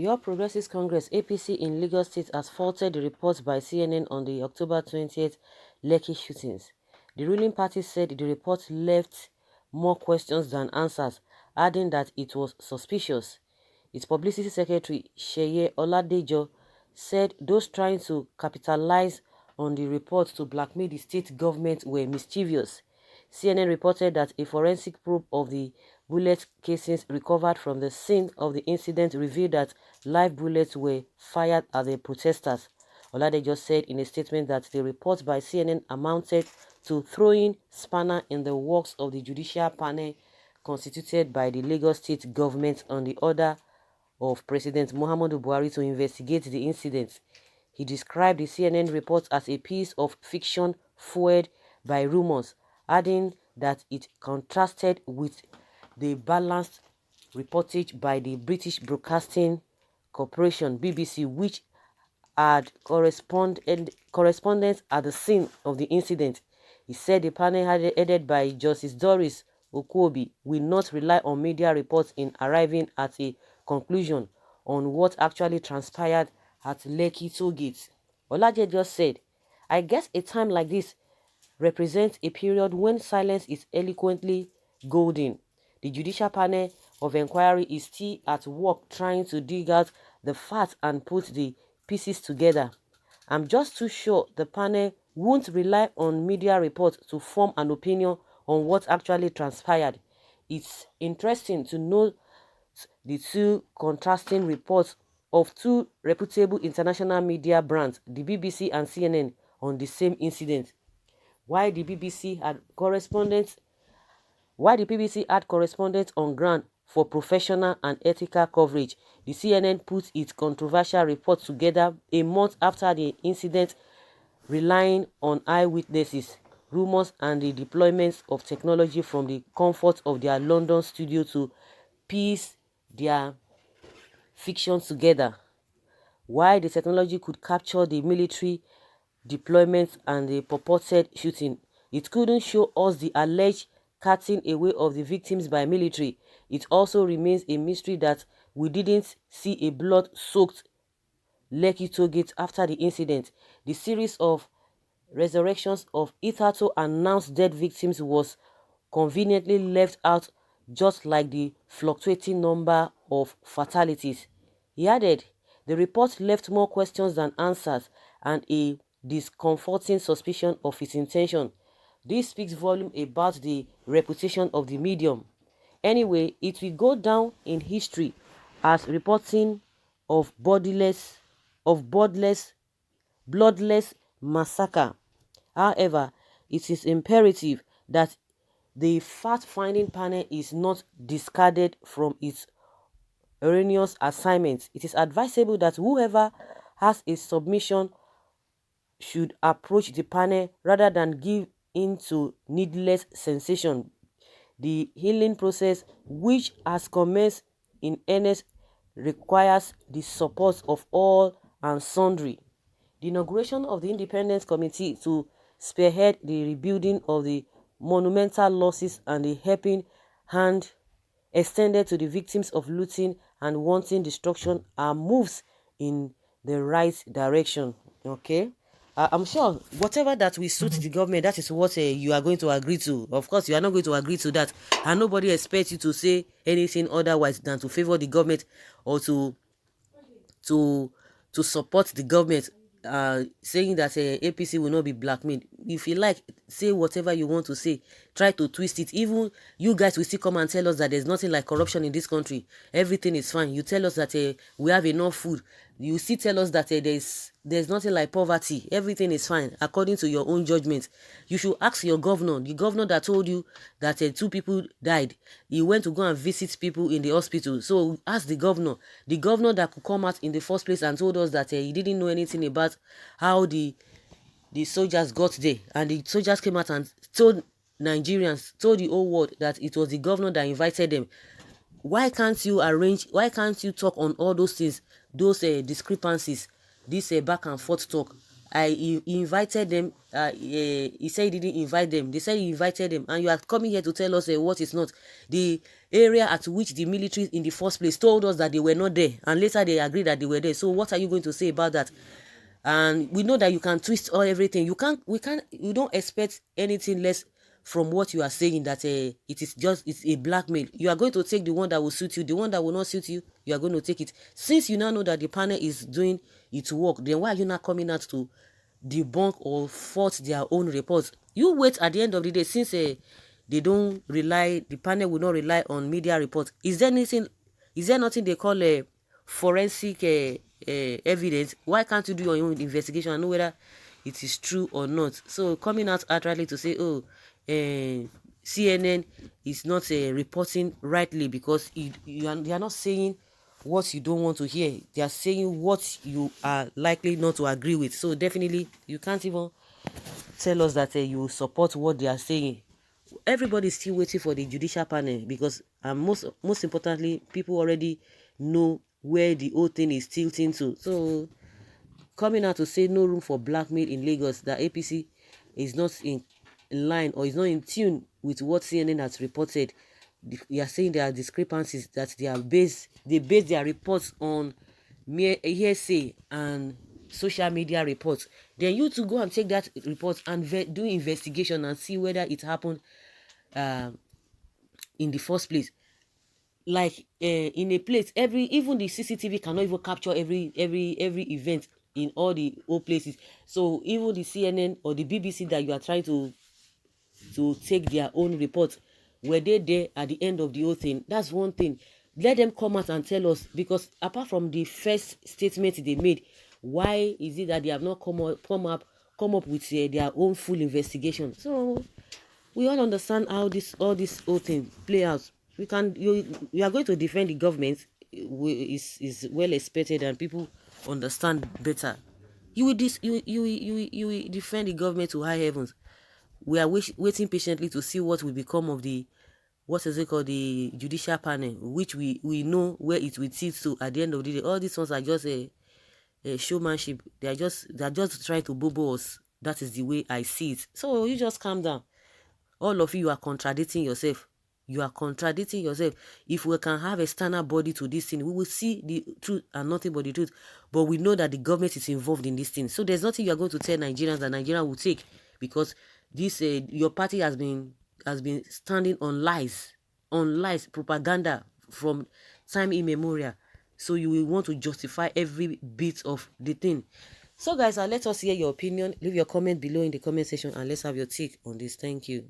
The All Progressives Congress (APC) in Lagos State has faulted the report by CNN on the October 20th Lekki shootings. The ruling party said the report left more questions than answers, adding that it was suspicious. Its publicity secretary, Çº1ES, said those trying to capitalize on the report to blackmail the state government were mischievous. CNN reported that a forensic probe of the bullet casings recovered from the scene of the incident revealed that live bullets were fired at the protesters. Oladejo said in a statement that the report by CNN amounted to throwing spanner in the works of the judicial panel constituted by the Lagos state government on the order of President Muhammadu Buhari to investigate the incident. He described the CNN report as a piece of fiction fueled by rumors, adding that it contrasted with the balanced reportage by the British Broadcasting Corporation (BBC), which had correspondents at the scene of the incident. He said the panel headed by Justice Doris Okuobi will not rely on media reports in arriving at a conclusion on what actually transpired at Lekki toll gate. Oladejo said, "I guess a time like this represents a period when silence is eloquently golden. The judicial panel of inquiry is still at work trying to dig out the facts and put the pieces together. I'm just too sure the panel won't rely on media reports to form an opinion on what actually transpired. It's interesting to note the two contrasting reports of two reputable international media brands, the BBC and CNN, on the same incident. While the BBC had correspondents on ground for professional and ethical coverage, the CNN put its controversial report together a month after the incident, relying on eyewitnesses, rumors, and the deployment of technology from the comfort of their London studio to piece their fiction together. While the technology could capture the military deployment and the purported shooting, it couldn't show us the alleged cutting away of the victims by military. It also remains a mystery that we didn't see a blood-soaked Lekki toll gate after the incident. The series of resurrections of hitherto announced dead victims was conveniently left out, just like the fluctuating number of fatalities." He added, "The report left more questions than answers and a discomforting suspicion of its intention. This speaks volumes about the reputation of the medium. Anyway, it will go down in history as reporting of bloodless massacre. However, it is imperative that the fact-finding panel is not discarded from its erroneous assignments. It is advisable that whoever has a submission should approach the panel rather than give in to needless sensation. The healing process, which has commenced in earnest, requires the support of all and sundry. The inauguration of the Independence Committee to spearhead the rebuilding of the monumental losses and the helping hand extended to the victims of looting and wanton destruction are moves in the right direction." Okay, I'm sure whatever that will suit the government, that is what you are going to agree to. Of course, you are not going to agree to that, and nobody expects you to say anything otherwise than to favor the government or to support the government, saying that APC will not be blackmailed. If you like, say whatever you want to say, try to twist it. Even you guys will still come and tell us that there's nothing like corruption in this country, everything is fine. You tell us that we have enough food. You still tell us that there's nothing like poverty, everything is fine according to your own judgment. You should ask your governor, the governor that told you that 2 people died. He went to go and visit people in the hospital. So ask the governor that could come out in the first place and told us that he didn't know anything about how the soldiers got there, and the soldiers came out and told Nigerians, told the whole world that it was the governor that invited them. Why can't you talk on all those things, those discrepancies, this back and forth talk? He invited them. He said he didn't invite them. They said he invited them, and you are coming here to tell us what is not. The area at which the military in the first place told us that they were not there, and later they agreed that they were there. So what are you going to say about that? And we know that you can twist all everything. You don't expect anything less from what you are saying, that it's a blackmail. You are going to take the one that will suit you. The one that will not suit you, you are going to take it. Since you now know that the panel is doing its work, then why are you not coming out to debunk or fault their own reports? You wait at the end of the day. Since they don't rely, the panel will not rely on media reports. Is there nothing they call a forensic evidence? Why can't you do your own investigation and know whether it is true or not? So coming out outrightly to say, oh, CNN is not reporting rightly because they are not saying what you don't want to hear. They are saying what you are likely not to agree with. So definitely you can't even tell us that you support what they are saying. Everybody is still waiting for the judicial panel, because most importantly, people already know where the whole thing is tilting to. So coming out to say no room for blackmail in Lagos, that APC is not in line or is not in tune with what CNN has reported. They are saying there are discrepancies, that they base their reports on mere hearsay and social media reports. Then you to go and take that report and do investigation and see whether it happened in the first place. Like in a place, even the CCTV cannot even capture every event in all the old places. So even the CNN or the BBC that you are trying to take their own report, were they there at the end of the whole thing? That's one thing. Let them come out and tell us, because apart from the first statement they made, why is it that they have not come up with their own full investigation? So we all understand how all this whole thing play out. You are going to defend the government, is well expected, and people understand better. You will defend the government to high heavens. We are waiting patiently to see what will become of the, what is it called, the judicial panel, which we know where it will sit to at the end of the day. All these ones are just a showmanship. They are just trying to bobo us. That is the way I see it. So you just calm down. All of you are contradicting yourself. You are contradicting yourself. If we can have a standard body to this thing, we will see the truth and nothing but the truth. But we know that the government is involved in this thing. So there's nothing you are going to tell Nigerians that Nigeria will take, because this your party has been standing on lies, propaganda from time immemorial. So you will want to justify every bit of the thing. So guys, let us hear your opinion. Leave your comment below in the comment section, and let's have your take on this. Thank you.